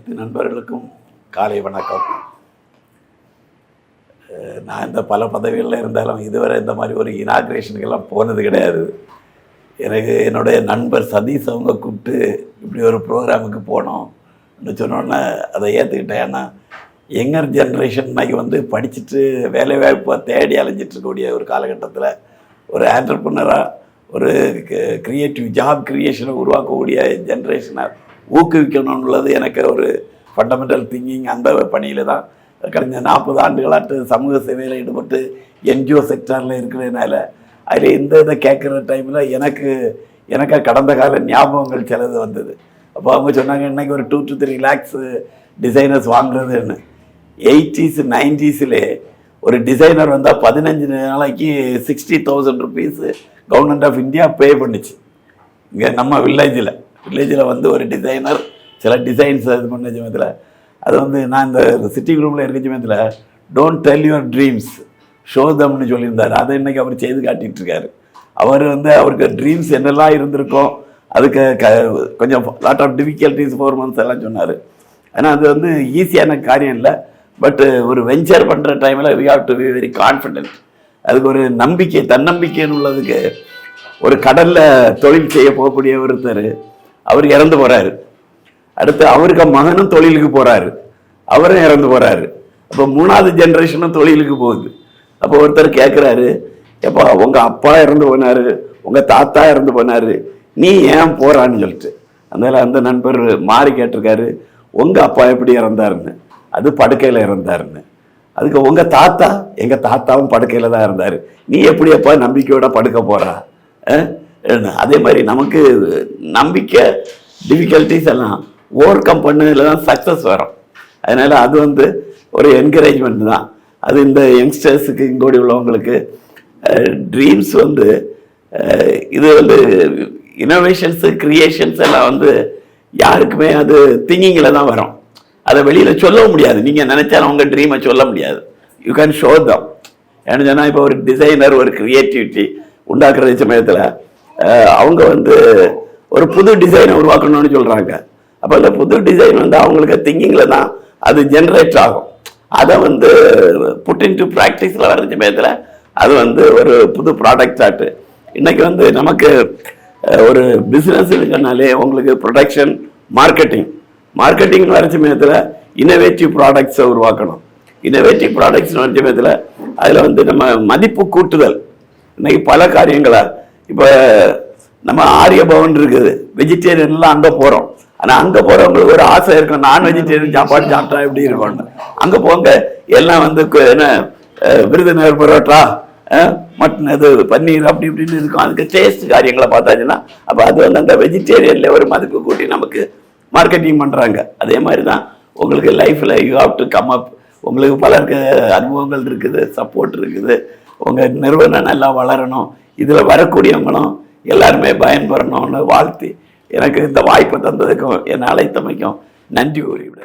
நண்பர்களுக்கும் காலை வணக்கம். நான் இந்த பல பதவிகளில் இருந்தாலும் இதுவரை இந்த மாதிரி ஒரு இனாக்ரேஷனுக்கெல்லாம் போனது கிடையாது. எனக்கு என்னுடைய நண்பர் சதீஷ் அவங்க கூப்பிட்டு இப்படி ஒரு ப்ரோக்ராமுக்கு போனோம்னு சொன்னோன்னே அதை ஏற்றுக்கிட்டேன். ஏன்னா யங்கர் ஜென்ரேஷன் இன்னைக்கு படிச்சுட்டு வேலைவாய்ப்பை தேடி அலைஞ்சிட்ருக்கக்கூடிய ஒரு காலகட்டத்தில் ஒரு ஆண்டர்ப்ரனராக ஒரு க்ரியேட்டிவ் ஜாப் க்ரியேஷனை உருவாக்கக்கூடிய ஜென்ரேஷனை ஊக்குவிக்கணும்னுள்ளது எனக்கு ஒரு ஃபண்டமெண்டல் திங்கிங். அந்த பணியில் தான் கடந்த 40 ஆண்டுகளாட்டு சமூக சேவையில் ஈடுபட்டு என்ஜிஓ செக்டாரில் இருக்கிறதுனால அதில் இதை கேட்குற டைமில் எனக்கு கடந்த கால ஞாபகங்கள் சிலது வந்தது. அப்போ அவங்க சொன்னாங்க, இன்றைக்கி ஒரு 2 to 3 lakhs designers வாங்குறதுன்னு. 80s 90s ஒரு டிசைனர் வந்தால் 15 நாளைக்கு 60,000 rupees கவர்மெண்ட் ஆஃப் இந்தியா பே பண்ணிச்சு. இங்கே நம்ம வில்லேஜில் ஒரு டிசைனர் சில டிசைன்ஸ் இது பண்ண சமயத்தில் அது நான் இந்த சிட்டி குரூப்பில் இருக்க சமயத்தில் don't tell your dreams show தம்னு சொல்லியிருந்தார். அதை இன்றைக்கி அவர் செய்து காட்டிகிட்ருக்காரு. அவர் அவருக்கு ட்ரீம்ஸ் என்னெல்லாம் இருந்திருக்கோம், அதுக்கு கொஞ்சம் லாட் ஆஃப் டிஃபிகல்ட்டிஸ் 4 months எல்லாம் சொன்னார். ஆனால் அது ஈஸியான காரியம் இல்லை. பட்டு ஒரு வெஞ்சர் பண்ணுற டைமில் we have to be very confident. அதுக்கு ஒரு நம்பிக்கை, தன்னம்பிக்கைன்னு உள்ளதுக்கு. ஒரு கடலில் தொழில் செய்ய போகக்கூடிய ஒருத்தர் அவர் இறந்து போகிறாரு. அடுத்து அவருக்கு மகனும் தொழிலுக்கு போகிறாரு, அவரும் இறந்து போகிறாரு. அப்போ 3வது ஜென்ரேஷனும் தொழிலுக்கு போகுது. அப்போ ஒருத்தர் கேட்குறாரு, எப்போ உங்கள் அப்பா இறந்து போனார், உங்கள் தாத்தா இறந்து போனார், நீ ஏன் போகிறான்னு சொல்லிட்டு. அந்த நண்பர் மாறி கேட்டிருக்காரு, உங்கள் அப்பா எப்படி இறந்தாருன்னு. அது படுக்கையில் இறந்தாருன்னு. அதுக்கு உங்கள் தாத்தா, எங்கள் தாத்தாவும் படுக்கையில் தான் இருந்தார், நீ எப்படி அப்பா நம்பிக்கையோட படுக்க போகிறா. அதே மாதிரி நமக்கு நம்பிக்கை டிஃபிகல்ட்டிஸ் எல்லாம் ஓவர் கம் பண்ணதில் தான் சக்ஸஸ் வரும். அதனால் அது ஒரு என்கரேஜ்மெண்ட் தான். அது இந்த யங்ஸ்டர்ஸுக்கு இங்கோடி உள்ளவங்களுக்கு ட்ரீம்ஸ் இது இனோவேஷன்ஸு க்ரியேஷன்ஸ் எல்லாம் யாருக்குமே அது திங்கிங்கில் தான் வரும். அதை வெளியில் சொல்ல முடியாது. நீங்கள் நினச்சாலும் உங்கள் ட்ரீமை சொல்ல முடியாது. You can show them. ஏன்னு சொன்னால் இப்போ ஒரு டிசைனர் ஒரு க்ரியேட்டிவிட்டி உண்டாக்குற சமயத்தில் அவங்க ஒரு புது டிசைனை உருவாக்கணும்னு சொல்கிறாங்க. அப்போ அந்த புது டிசைன் அவங்களுக்கு திங்கிங்கில் தான் அது ஜென்ரேட் ஆகும். அதை புட் இன் டு ப்ராக்டிஸில் வர சமயத்தில் அது ஒரு புது ப்ராடக்ட் ஆட்டு. இன்றைக்கி நமக்கு ஒரு பிஸ்னஸ் இருக்குனாலே உங்களுக்கு ப்ரொடக்ஷன், மார்க்கெட்டிங்னு வர சமயத்தில் இன்னோவேட்டிவ் ப்ராடக்ட்ஸை உருவாக்கணும். இன்னோவேட்டிவ் ப்ராடக்ட்ஸ் வர சமயத்தில் அதில் நம்ம மதிப்பு கூட்டுதல். இன்றைக்கி பல காரியங்களாக இப்போ நம்ம ஆரியபவன் இருக்குது, வெஜிடேரியன்லாம் அங்கே போகிறோம். ஆனால் அங்கே போகிறவங்களுக்கு ஒரு ஆசை இருக்கும், நான் வெஜிடேரியன் சாப்பாடு சாப்பிட்டா எப்படி இருக்கும்னு. அங்கே போங்க எல்லாம் என்ன விருதுநகர் பரோட்டா, மட்டன், இது பன்னீர் அப்படி இப்படின்னு இருக்கும். அதுக்கு டேஸ்ட் காரியங்களை பார்த்தாச்சுன்னா அப்போ அது அந்த வெஜிடேரியனில் ஒரு மதிப்பு கூட்டி நமக்கு மார்க்கெட்டிங் பண்ணுறாங்க. அதே மாதிரி தான் உங்களுக்கு லைஃப்பில் you have to come up. உங்களுக்கு பலருக்கு அனுபவங்கள் இருக்குது, சப்போர்ட் இருக்குது. உங்கள் நிறுவனம் நல்லா வளரணும், இதில் வரக்கூடியவங்களும் எல்லாருமே பயன்பெறணும்னு வாழ்த்தி எனக்கு இந்த வாய்ப்பை தந்ததுக்கும் என்னை அழைத்தமைக்கும் நன்றி கூறி விட